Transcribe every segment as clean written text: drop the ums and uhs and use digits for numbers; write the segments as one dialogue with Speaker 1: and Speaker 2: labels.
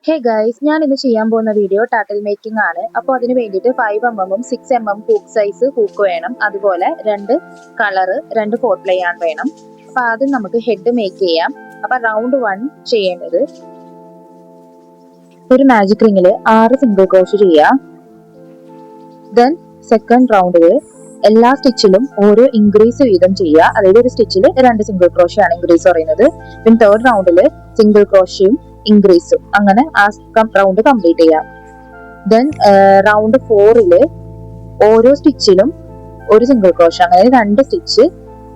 Speaker 1: Hey guys, ഞാൻ ഇന്ന് ചെയ്യാൻ പോകുന്ന വീഡിയോ ടർട്ടിൽ മേക്കിംഗ് ആണ്. അപ്പോൾ അതിന് വേണ്ടിയിട്ട് 5mm 6mm hook size hook വേണം. അതുപോലെ 2 കളറ് 2 4 ലൈൻ വേണം. അപ്പോൾ ആദ്യം നമുക്ക് ഹെഡ് മേക്ക് ചെയ്യാം. അപ്പോൾ റൗണ്ട് 1 ചെയ്യേണ്ടത് ഒരു മാജിക് റിംഗിൽ 6 സിംഗിൾ ക്രോഷ് ചെയ്യാം. ദെൻ സെക്കൻഡ് റൗണ്ടിൽ എല്ലാ സ്റ്റിച്ചിലും ഓരോ ഇൻക്രീസ് വീതം ചെയ്യുക. അതായത് ഒരു സ്റ്റിച്ചിൽ 2 സിംഗിൾ ക്രോഷ് ആണ് ഇൻക്രീസ് പറയുന്നത്. പിന്നെ തേർഡ് റൗണ്ടിൽ സിംഗിൾ ക്രോഷയും ഇൻക്രീസും, അങ്ങനെ ആ റൗണ്ട് കംപ്ലീറ്റ് ചെയ്യാം. ദെൻ റൗണ്ട് 4 ഓരോ സ്റ്റിച്ചിലും ഒരു സിംഗിൾ ക്രോഷ, അങ്ങനെ 2 സ്റ്റിച്ച്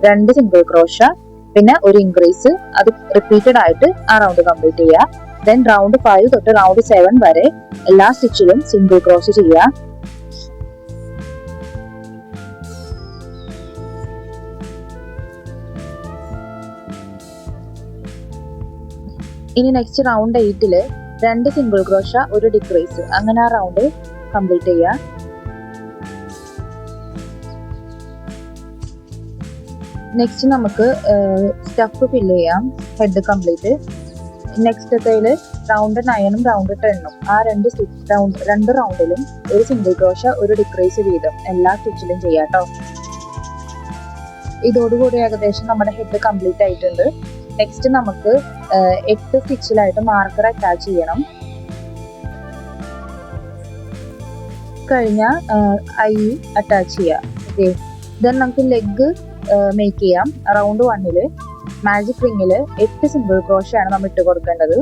Speaker 1: 2 സിംഗിൾ ക്രോഷ പിന്നെ ഒരു ഇൻക്രീസ്, അത് റിപ്പീറ്റഡ് ആയിട്ട് ആ റൗണ്ട് കംപ്ലീറ്റ് ചെയ്യുക. ദെൻ റൗണ്ട് 5 തൊട്ട് റൗണ്ട് 7 വരെ എല്ലാ സ്റ്റിച്ചിലും സിംഗിൾ ക്രോഷ് ചെയ്യുക. ഇനി നെക്സ്റ്റ് റൗണ്ട് 8 2 സിംഗിൾ ക്രോഷ ഒരു ഡിക്രീസ്, അങ്ങനെ ആ റൗണ്ട് കംപ്ലീറ്റ് ചെയ്യുക. നെക്സ്റ്റ് നമുക്ക് സ്റ്റഫ് ഫില്ല് ചെയ്യാം, ഹെഡ് കംപ്ലീറ്റ്. നെക്സ്റ്റത്തേൽ റൗണ്ട് 9ഉം റൗണ്ട് 10ഉം ആ 2 റൗണ്ടിലും ഒരു സിംഗിൾ ക്രോഷ ഒരു ഡിക്രീസ് വീതം എല്ലാ സ്റ്റിച്ചിലും ചെയ്യാം കേട്ടോ. ഇതോടുകൂടി ഏകദേശം നമ്മുടെ ഹെഡ് കംപ്ലീറ്റ് ആയിട്ടുണ്ട്. നെക്സ്റ്റ് നമുക്ക് 8 സ്റ്റിച്ചിലായിട്ട് മാർക്കർ അറ്റാച്ച് ചെയ്യണം. കഴിഞ്ഞ ഐ അറ്റാച്ച് ചെയ്യാം. ഓക്കെ, ദെൻ നമുക്ക് ലെഗ് മേക്ക് ചെയ്യാം. റൗണ്ട് 1 മാജിക് റിംഗിൽ 8 സിംഗിൾ ക്രോഷയാണ് നമ്മൾ ഇട്ട് കൊടുക്കേണ്ടത്.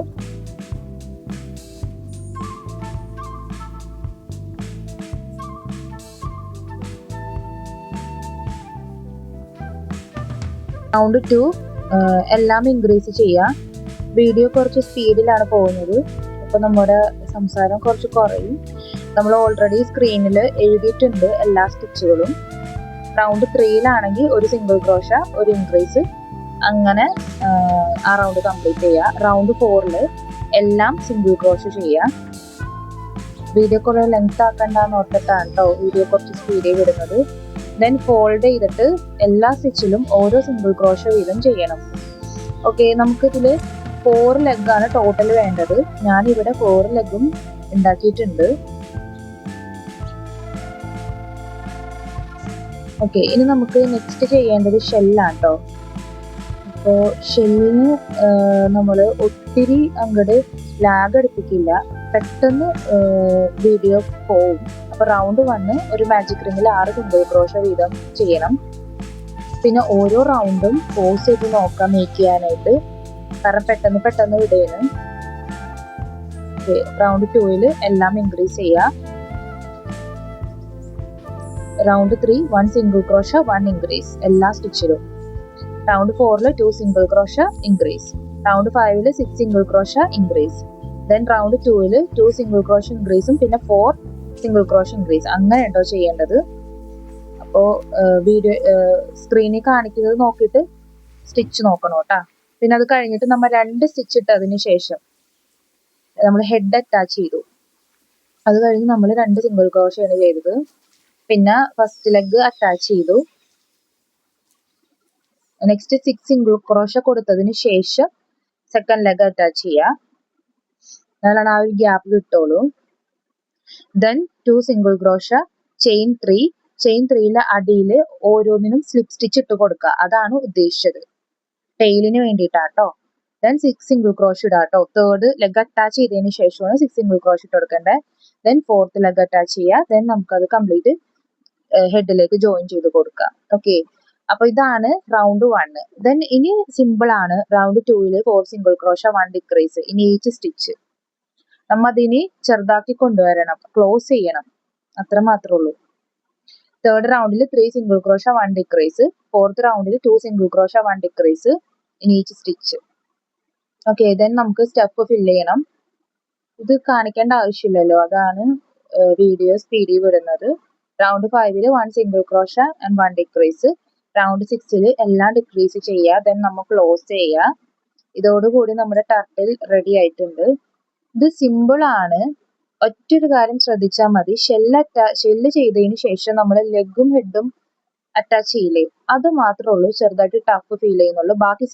Speaker 1: റൗണ്ട് 2 എല്ലാം ഇൻക്രീസ് ചെയ്യുക. വീഡിയോ കുറച്ച് സ്പീഡിലാണ് പോകുന്നത്, അപ്പോൾ നമ്മുടെ സംസാരം കുറച്ച് കുറയും. നമ്മൾ ഓൾറെഡി സ്ക്രീനിൽ എഴുതിയിട്ടുണ്ട് എല്ലാ സ്റ്റിച്ചുകളും. റൗണ്ട് 3 ഒരു സിംഗിൾ ക്രോഷ ഒരു ഇൻക്രീസ്, അങ്ങനെ ആ റൗണ്ട് കംപ്ലീറ്റ് ചെയ്യുക. റൗണ്ട് 4 എല്ലാം സിംഗിൾ ക്രോഷ ചെയ്യുക. വീഡിയോ കുറേ ലെങ്ത് ആക്കണ്ടെന്ന് ഓർത്തിട്ടാണ് കേട്ടോ വീഡിയോ കുറച്ച് സ്പീഡിൽ വിടുന്നത്. ദെൻ ഫോൾഡ് ചെയ്തിട്ട് എല്ലാ സ്റ്റിച്ചിലും ഓരോ സിംഗിൾ ക്രോഷ വീതം ചെയ്യണം. ഓക്കെ, നമുക്കിതിൽ 4 ലെഗാണ് ടോട്ടൽ വേണ്ടത്. ഞാനിവിടെ 4 ലെഗും ഉണ്ടാക്കിയിട്ടുണ്ട്. ഓക്കെ, ഇനി നമുക്ക് നെക്സ്റ്റ് ചെയ്യേണ്ടത് ഷെല്ലാണ് കേട്ടോ. അപ്പോൾ ഷെല്ലിന് നമ്മൾ ഒത്തിരി അങ്ങോട്ട് ലാഗ് എടുപ്പിക്കില്ല, പെട്ടെന്ന് വീഡിയോ പോവും. അപ്പോൾ റൗണ്ട് 1 ഒരു മാജിക് റിംഗിൽ 6 സിംഗിൾ ക്രോഷ വീതം ചെയ്യണം. പിന്നെ ഓരോ റൗണ്ടും പോസ് ചെയ്ത് നോക്കാം മേക്ക് ചെയ്യാനായിട്ട്, കാരണം പെട്ടെന്ന് വിടുകയാണ്. റൗണ്ട് 2 എല്ലാം ഇൻക്രീസ് ചെയ്യുക. റൗണ്ട് 3 1 സിംഗിൾ ക്രോഷ 1 ഇൻക്രീസ് എല്ലാ സ്റ്റിച്ചിലും. Round 4 2 single crochet increase. Round 5 6 single crochet increase. Then round 2 2 single crochet ഇൻക്രീസും പിന്നെ 4 സിംഗിൾ ക്രോഷ ഇൻക്രീസ്, അങ്ങനെ കേട്ടോ ചെയ്യേണ്ടത്. അപ്പോൾ വീഡിയോ സ്ക്രീനിൽ കാണിക്കുന്നത് നോക്കിയിട്ട് സ്റ്റിച്ച് നോക്കണം കേട്ടോ. പിന്നെ അത് കഴിഞ്ഞിട്ട് നമ്മൾ 2 സ്റ്റിച്ച് ഇട്ടതിന് ശേഷം നമ്മൾ ഹെഡ് അറ്റാച്ച് ചെയ്തു. അത് കഴിഞ്ഞ് നമ്മൾ 2 സിംഗിൾ ക്രോഷയാണ് ചെയ്തത്. പിന്നെ ഫസ്റ്റ് ലെഗ് അറ്റാച്ച് ചെയ്തു. നെക്സ്റ്റ് 6 സിംഗിൾ ക്രോഷ കൊടുത്തതിന് ശേഷം സെക്കൻഡ് ലെഗ് അറ്റാച്ച് ചെയ്യുക, എന്നാലാണ് ആ ഒരു ഗ്യാപ്പ് കിട്ടുള്ളൂ. ദെൻ 2 സിംഗിൾ ക്രോഷ ചെയിൻ 3 അടിയിൽ ഓരോന്നിനും സ്ലിപ്പ് സ്റ്റിച്ച് ഇട്ട് കൊടുക്കുക, അതാണ് ഉദ്ദേശിച്ചത്, ടെയിലിന് വേണ്ടിയിട്ടാട്ടോ. ദെൻ 6 സിംഗിൾ ക്രോഷ് ഇടാം കേട്ടോ. തേർഡ് ലെഗ് അറ്റാച്ച് ചെയ്തതിന് ശേഷമാണ് 6 സിംഗിൾ ക്രോഷ് ഇട്ട് കൊടുക്കേണ്ടത്. ദെൻ ഫോർത്ത് ലെഗ് അറ്റാച്ച് ചെയ്യുക. ദെൻ നമുക്കത് കംപ്ലീറ്റ് ഹെഡിലേക്ക് ജോയിൻ ചെയ്ത് കൊടുക്കാം. ഓക്കെ, അപ്പൊ ഇതാണ് റൗണ്ട് 1. ദെൻ ഇനി സിമ്പിൾ ആണ്. Round 2 4 single crochet 1 decrease in each stitch. നമ്മ അതിന് ചെറുതാക്കി കൊണ്ടുവരണം, ക്ലോസ് ചെയ്യണം, അത്ര മാത്രമേ ഉള്ളൂ. തേർഡ് റൗണ്ടിൽ 3 സിംഗിൾ ക്രോഷ 1 ഡിക്രീസ്. ഫോർത്ത് റൗണ്ടിൽ 2 single crochet 1 decrease in each stitch. Okay, then നമുക്ക് സ്റ്റഫ് ഫില്ല് ചെയ്യണം. ഇത് കാണിക്കേണ്ട ആവശ്യമില്ലല്ലോ, അതാണ് വീഡിയോ സ്പീഡിൽ വിടുന്നത്. Round 5 1 single crochet and 1 decrease. Round 6 എല്ലാം ഡിക്രീസ് ചെയ്യുക. ദെൻ നമ്മൾ ക്ലോസ് ചെയ്യുക. ഇതോടുകൂടി നമ്മുടെ ടർട്ടിൽ റെഡി ആയിട്ടുണ്ട്. ഇത് സിമ്പിൾ ആണ്. ഒറ്റൊരു കാര്യം ശ്രദ്ധിച്ചാൽ മതി, ഷെല്ല് ചെയ്തതിന് ശേഷം നമ്മൾ ലെഗും ഹെഡും അറ്റാച്ച് ചെയ്യില്ലേ, അത് മാത്രമേ ഉള്ളൂ ചെറുതായിട്ട് ടഫ് ഫീൽ ചെയ്യുന്നുള്ളൂ. ബാക്കി